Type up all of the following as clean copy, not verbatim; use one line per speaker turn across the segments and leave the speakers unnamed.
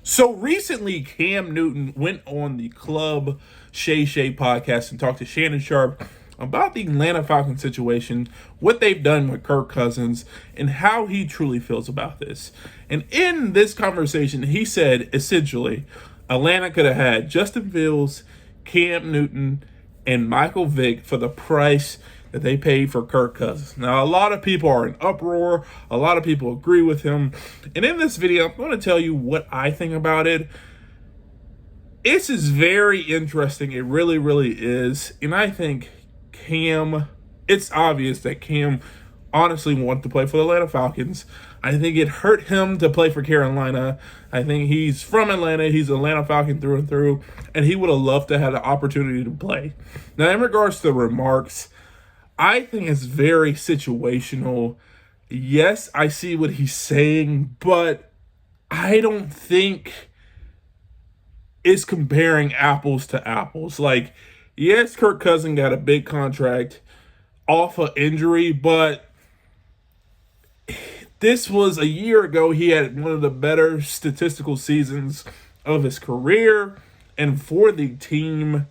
So recently, Cam Newton went on the Club Shay Shay podcast and talked to Shannon Sharp about the Atlanta Falcons situation, what they've done with Kirk Cousins, and how he truly feels about this. And in this conversation, he said essentially, Atlanta could have had Justin Fields, Cam Newton, and Michael Vick for the price that they paid for Kirk Cousins. Now, a lot of people are in uproar. A lot of people agree with him. And in this video, I'm going to tell you what I think about it. This is very interesting. It really, really is. And I think it's obvious that Cam honestly wanted to play for the Atlanta Falcons. I think it hurt him to play for Carolina. I think he's from Atlanta. He's an Atlanta Falcon through and through. And he would have loved to have the opportunity to play. Now, in regards to the remarks, I think it's very situational. Yes, I see what he's saying, but I don't think it's comparing apples to apples. Like, yes, Kirk Cousins got a big contract off of injury, but this was a year ago. He had one of the better statistical seasons of his career, and for the team,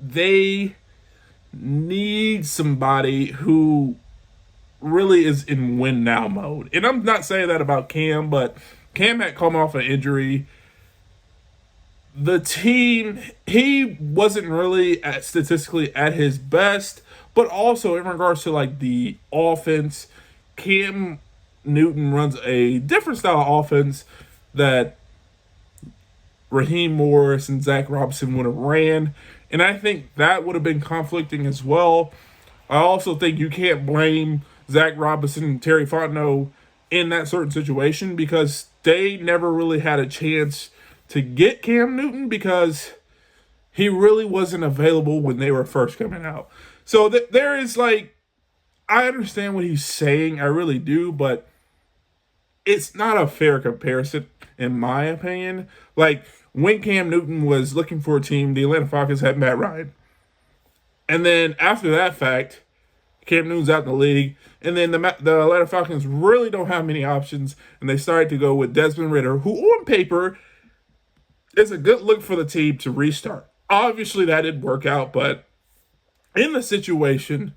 they need somebody who really is in win now mode. And I'm not saying that about Cam, but Cam had come off an injury. The team, he wasn't really statistically at his best, but also in regards to like the offense, Cam Newton runs a different style of offense that Raheem Morris and Zach Robinson would have ran. And I think that would have been conflicting as well. I also think you can't blame Zach Robinson and Terry Fontenot in that certain situation because they never really had a chance to get Cam Newton because he really wasn't available when they were first coming out. So there is like, I understand what he's saying, I really do, but it's not a fair comparison in my opinion. Like, when Cam Newton was looking for a team, the Atlanta Falcons had Matt Ryan. And then after that fact, Cam Newton's out in the league. And then the Atlanta Falcons really don't have many options. And they started to go with Desmond Ridder, who on paper is a good look for the team to restart. Obviously, that didn't work out. But in the situation,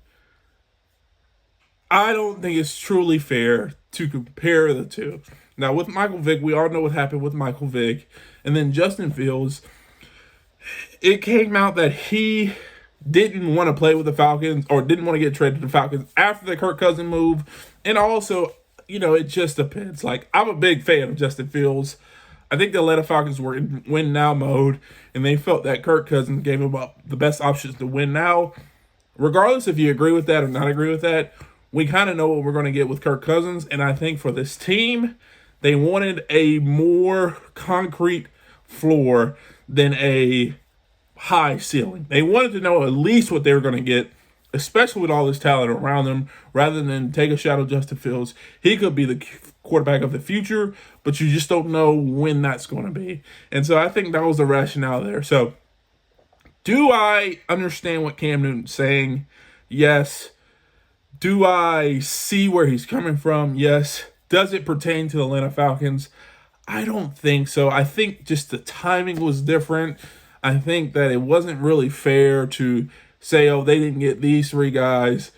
I don't think it's truly fair to compare the two. Now, with Michael Vick, we all know what happened with Michael Vick. And then Justin Fields, it came out that he didn't want to play with the Falcons or didn't want to get traded to the Falcons after the Kirk Cousins move. And also, it just depends. Like, I'm a big fan of Justin Fields. I think the Atlanta Falcons were in win now mode, and they felt that Kirk Cousins gave them up the best options to win now. Regardless if you agree with that or not agree with that, we kind of know what we're going to get with Kirk Cousins. And I think for this team, they wanted a more concrete floor than a high ceiling. They wanted to know at least what they were going to get, especially with all this talent around them, rather than take a shot at Justin Fields. He could be the quarterback of the future, but you just don't know when that's going to be. And so I think that was the rationale there. So do I understand what Cam Newton's saying? Yes. Do I see where he's coming from? Yes. Does it pertain to the Atlanta Falcons? I don't think so. I think just the timing was different. I think that it wasn't really fair to say, oh, they didn't get these three guys.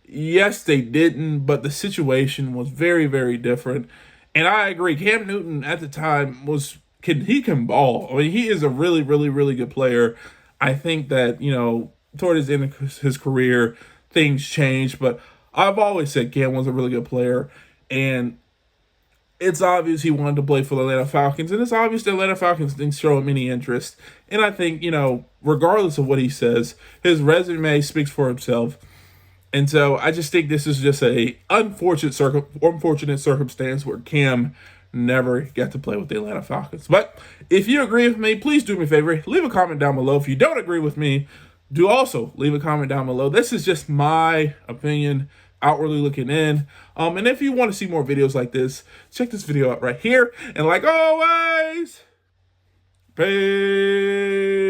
Yes, they didn't, but the situation was very, very different. And I agree. Cam Newton at the time can ball. I mean, he is a really, really, really good player. I think that, toward his end of his career, things changed. But I've always said Cam was a really good player. And it's obvious he wanted to play for the Atlanta Falcons, and it's obvious the Atlanta Falcons didn't show him any interest. And I think, regardless of what he says, his resume speaks for himself. And so I just think this is just a unfortunate circumstance where Cam never got to play with the Atlanta Falcons. But if you agree with me, please do me a favor. Leave a comment down below. If you don't agree with me, do also leave a comment down below. This is just my opinion, outwardly looking in. And if you want to see more videos like this, check this video out right here. And like always, peace.